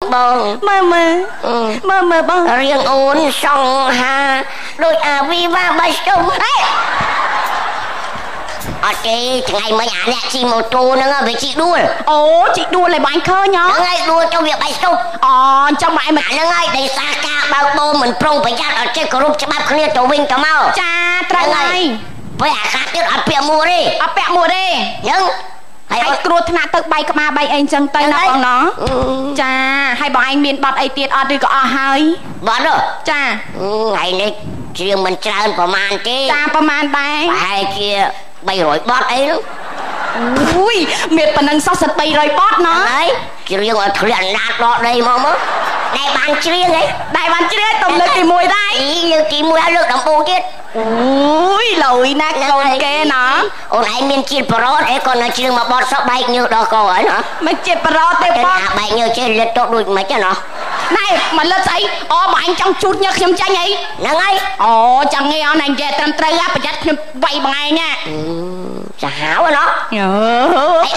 bông mơ bông riêng ôn xong ha đôi vi va bay sông chị ngày mới nhà nè chị một tô nữa với chị đua ồ chị đua lại bọn anh khơi nhá ngay đua trong việc bay sông trong bạn mà nó ngay đây xa ca bao tô mình prong phải ra ở trên group cho bác kia tổ vinh cho mau cha trai này với khác chứ ở bẹ mùa đi nhưng hãy cua thằng nào tự bay các ba bay anh chân tay nào con nó cha hay bọn anh miền bọt ấy tiệt đi có hơi bọt rồi cha ngày này riêng mình trơn của man chứ chaประมาณđây hai kia bay rồi bọt ấy đó ui miệt phần năng sao sật bay rồi bọt nó đấy chỉ riêng ở thuyền nát đó đây mà mớ đại bàn riêng ấy tùm lên kỳ mùi đây ý như kỳ mùi nước đồng bù chứ ui lùi nát con kê nó ôn ấy miền chiên pro đấy còn là riêng mà bọt sắp bay như đó có ấy nữa mấy chiên pro tê bọt bay như trên lết tốt đuôi mấy chứ nó này mà lên giấy bọn anh trong chút nháខ្ញុំចាញ់អី ហ្នឹងហើយ chẳng nghe ông này vềត្រឹមត្រូវប្រយ័ត្នខ្ញុំវាយបងឯងណា សាហាវណោះ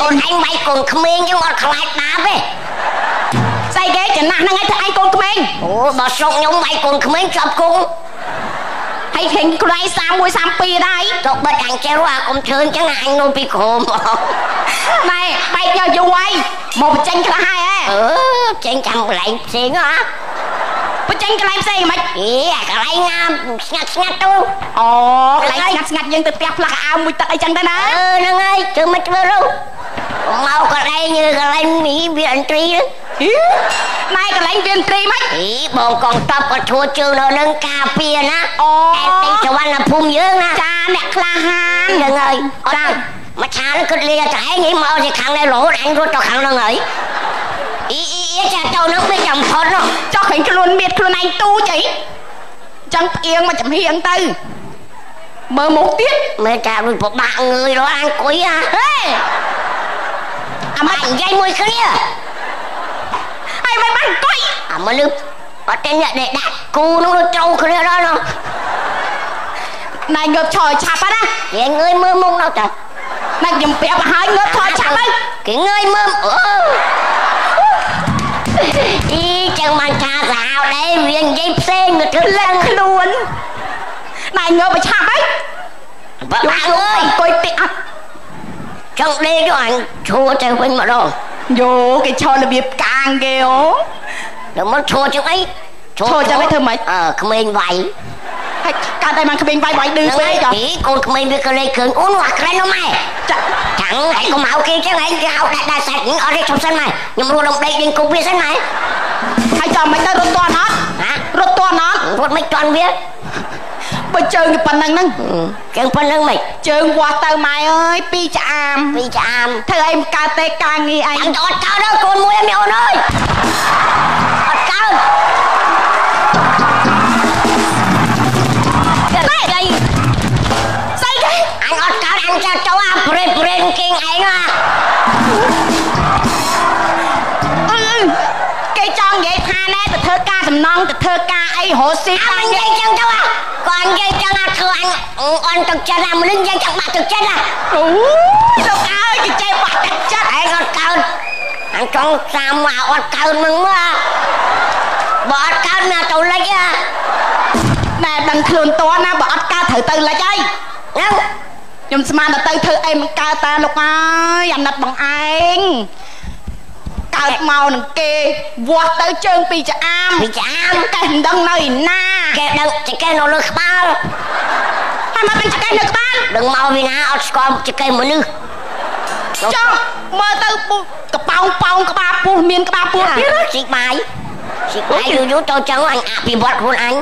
អូនអញវាយកូនក្មេងយើងអត់ខ្លាចបាបទេ ស្អីគេចំណាស់ហ្នឹងឯងធ្វើឯងកូនក្មេង អូបើស្រុកខ្ញុំវាយកូនក្មេងជាប់គុក ហើយឃើញខ្លួនឯង31 32ដែរ ទៅបិទអញចេះរស់អាកុំធ្វើអញ្ចឹងអញនោះពីក្រោម ណែបែកយកយូរហើយមកបញ្ចេញខ្លះហើយចេញចាំកន្លែងផ្សេងហ៎ បញ្ចេញកន្លែងផ្សេងហ្មង កន្លែងណាស្ងាត់ស្ងាត់ទៅ កន្លែងស្ងាត់យើងទៅផ្ទះផ្លាស់អាវមួយទឹកអីចឹងទៅណា ហ្នឹងហើយធ្វើមិនធ្វើទៅមកកន្លែងនេះកន្លែងនេះវាអន្ត្រីណែកន្លែងវាអន្ត្រីហ្មង បងកងតបក៏ឈួរជើងនៅនឹងការពារណាអែទីសវណ្ណភូមិយើងណា ចាអ្នកក្លាហាន ហ្នឹងហើយចាមកឆាគិតលាតែឯងមកពីខាងនេះរហូតអញរត់ទៅខាងហ្នឹងហើយចាទៅនឹងវាចាំផុតចុះឃើញខ្លួនមៀតខ្លួនឯងទូចអីចឹងផ្អៀងមកចំហៀងទៅមើលមុខទៀត មើលចាដូចពិបាកងើយរស់អង្គុយហេអាម៉េចនិយាយមួយគ្នាហើយមិនបានអង្គុយ អាមនុស្សអត់ទេអ្នកដែលដាក់គូនោះត្រូវគ្នាដល់នោះ ណែងើបឈរឆាប់ណា គេងើយមើលមុខនោះតា ណែខ្ញុំប្រាប់ឲ្យហើយងើបឈរឆាប់ទៅ គេងើយមើលចឹងបានថាសាហាវដែរវានិយាយផ្សេងទៅឡើងខ្លួន ណែងើបឲ្យឆាប់ហើយ បើអើយ អង្គុយតិចអត់ ចង់ដេកទៅអញឈួរទៅវិញម្ដង យោគេឈររបៀបកាងគេអូ ដល់មកឈួរចឹងអី ឈួរចឹងឲ្យធ្វើម៉េច ក្មេងវាយ ហើយកាត់តែបានក្មេងវាយឌឺពេកចុះ កូនក្មេងវាក៏លេងគ្រឿងអូនអាក្រែនោះម៉ែចាំឯងកុំហៅគេចឹងឯងគេហៅដាក់សាច់អត់ទេឈប់សិនម៉ែខ្ញុំរត់ដល់ដេកលេងគប់វាសិនម៉ែ ហើយចាំមិនទៅរត់តាន់អត់រត់តាន់អត់ រត់មិនតាន់វា បើជើងគេប៉ុណ្ណឹងហ្នឹង ជើងប៉ុណ្ណឹងម៉េច ជើងវាស់ទៅម៉ែអើយពីឆ្អាម ធ្វើអីមិនកើតទេការងារឯងអត់កើតទេកូនមួយឯងអូនអើយអត់កើតស្អីគេអញអត់កើតអញចាទៅអាប្រេតគេងឯងណា គេចង់និយាយថាណែទៅធ្វើការសំណងទៅធ្វើការអីរស់ស៊ី អញនិយាយចឹងទៅគាត់និយាយចឹងអាធ្វើអញអន់ទឹកចិត្តអាមនុស្សនិយាយចឹងបាក់ទឹកចិត្តណាអូលោកអើយគេចេះបាក់ទឹកចិត្តឯងអត់កើតអញចង់សាមមកអត់កើតនឹងមកបើអត់កើតណាទៅលិចណែដឹងខ្លួនតណាបើអត់កើតត្រូវទៅលិចហើយហ្នឹង ខ្ញុំស្មានតែទៅធ្វើអីមិនកើតតាលោកអើយអាណិតបងឯងកើតមកនឹងគេវាស់ទៅជើងពីឆ្អាមកេះមិនដឹងនៅឯណាគេដឹងចកេះនៅលើក្បាលហើយមកเป็นចកេះនៅក្បាល ដឹងមកពីណាអត់ស្គាល់ចកេះមនុស្សចង់មើលទៅកប៉ោងប៉ោងក្បាលពោះមានក្បាលពោះទៀតជីកបាយយូរទៅចឹងអញអភិវឌ្ឍខ្លួនអញ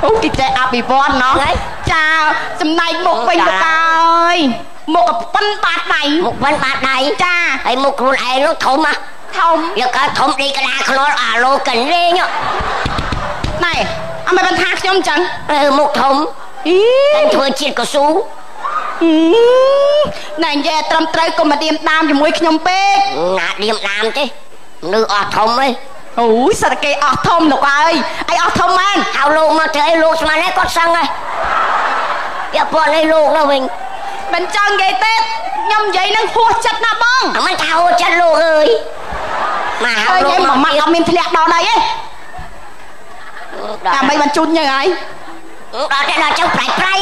អូគេចេះអភិវឌ្ឍណោះចាចំណែកមុខវិញលោកអើយមុខប៉ិនបាតដៃមុខប៉ិនបាតដៃចាហើយមុខខ្លួនឯងនោះធំហ៎ធំយកកើតធំដេកកដាខ្នល់អាឡូកិនរេងណែអត់មិនបានថាខ្ញុំចឹងមុខធំតែធ្វើជាតិកស៊ូណែនិយាយត្រឹមត្រូវកុំមកឌៀមដាមជាមួយខ្ញុំពេកណាឌៀមដាមទេនៅអស់ធំទេ អូយសត្វគេអស់ធំលោកអើយអីអស់ធំមែនហៅលោកមកធ្វើអីលោកស្មានឯងគាត់សឹងហើយយកពួកនេះលោកនោះវិញមិនចង់និយាយទេខ្ញុំនិយាយនឹងហួសចិត្តណាបងមិនថាហួសចិត្តលោកអើយ មក ឃើញឯងមួយម៉ាត់អត់មានធ្លាក់ដល់ដីទេតែមិនបានជូនយើងហើយ ដល់តែដល់ចុះប្រៃប្រៃ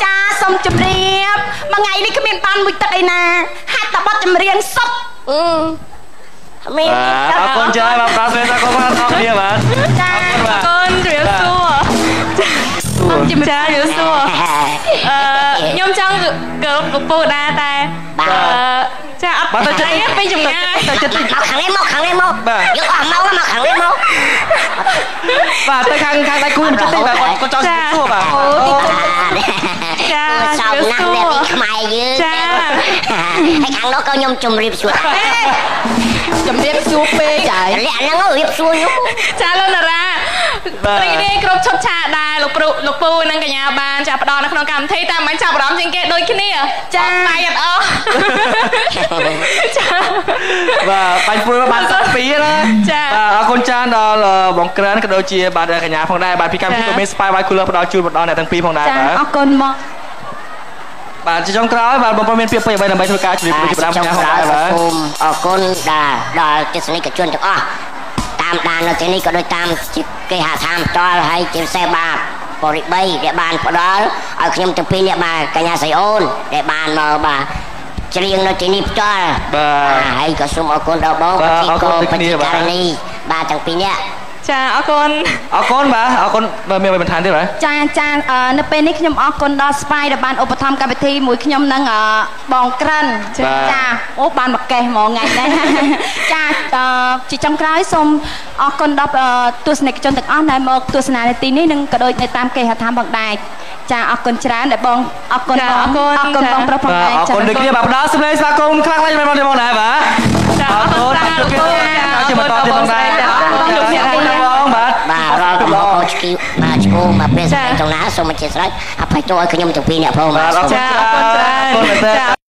ចាសូមជម្រាបមួយថ្ងៃនេះគ្មានបានមួយទឹកអីណាហាត់តែបတ်ចម្រៀងសុប មាន អរគុណចាស់បាទប្រាស្វេសាកូនបាទអរគ្នាបាទ ចា កូនជម្រាបសួរជំរាបសួរខ្ញុំចង់គោរពពូដែរតែចាអត់ទៅចិត្តពេញចម្ងាយទៅចិត្ត មកខាងនេះមកយកអស់មកមកខាងនេះមក បាទទៅខាងដៃគូខ្ញុំចិត្តទេបាទគាត់ចង់សួរបាទ ចាសោកណាស់អ្នកពីខ្មែរយើងចាហើយខាងនោះក៏ខ្ញុំជម្រាបសួរ ជម្រាបសួរពេកចា លាក់ហ្នឹងរៀបសួរខ្ញុំ ចាលោកតារារីនេះគ្រប់ឈុតឆាកដែរលោកពូនិងកញ្ញាបានចាផ្ដល់នៅក្នុងកម្មវិធីតែមិនចាប់អារម្មណ៍ជាងគេដូចគ្នាចាបាយអត់អស់ចា បាទបាញ់ពួយបានសពីណាចាបាទអរគុណចានដល់បងក្រានក៏ដូចជាបាទកញ្ញាផងដែរបាទពីកម្មវិធីក៏មាន Spy White Cooler ផ្ដល់ជូនដល់អ្នកទាំងពីរផងដែរបាទ អរគុណមក បាទជាចុងក្រោយបាទបងប្អូនមានពាក្យពេចន៍អ្វីដើម្បីធ្វើការជម្រាបជូនដល់អ្នកផងដែរបាទ សូមអរគុណដល់ទស្សនិកជនទាំងអស់តាមដាននៅទីនេះក៏ដូចតាមគេហដ្ឋានផ្ទាល់ហើយជាពិសេសបាទបរិបីដែលបានផ្ដល់ឲ្យខ្ញុំទាំងពីរអ្នកបាទកញ្ញាស្រីអូនដែលបានមកបាទច្រៀងនៅទីនេះផ្ទាល់បាទហើយក៏សូមអរគុណដល់បងប្រជាករណីបាទទាំងពីរអ្នក ចាអរគុណ អរគុណបាទអរគុណបើមានអ្វីបន្ថែមទៀតបាទ ចានៅពេលនេះខ្ញុំអរគុណដល់ Spy ដែលបានឧបត្ថម្ភកម្មវិធីមួយខ្ញុំនឹងបងក្រិនចាអូបានមកកេះហ្មងថ្ងៃនេះចាជាចុងក្រោយសូមអរគុណដល់ទស្សនិកជនទាំងអស់ដែលមកទស្សនានៅទីនេះនិងក៏ដូចនៅតាមគេហដ្ឋានផងដែរចាអរគុណច្រើនដែលបងអរគុណបងប្រុសផងដែរ អរគុណដូចគ្នាបាទផ្ដល់សម្លេងស្វាគមន៍ខ្លាំងឡើងមែនបងដែរបាទចាអរគុណជួបគ្នាជាបន្តទៀតផងដែរលោកអ្នកបងបាទ រាល់កំហុសឆ្គីមកឈ្មោះមកពេលសម្រាប់ចុងណាសូមអធិស្ឋានអភ័យទោសឲ្យខ្ញុំទាំងពីរអ្នកផងបាទ អរគុណច្រើន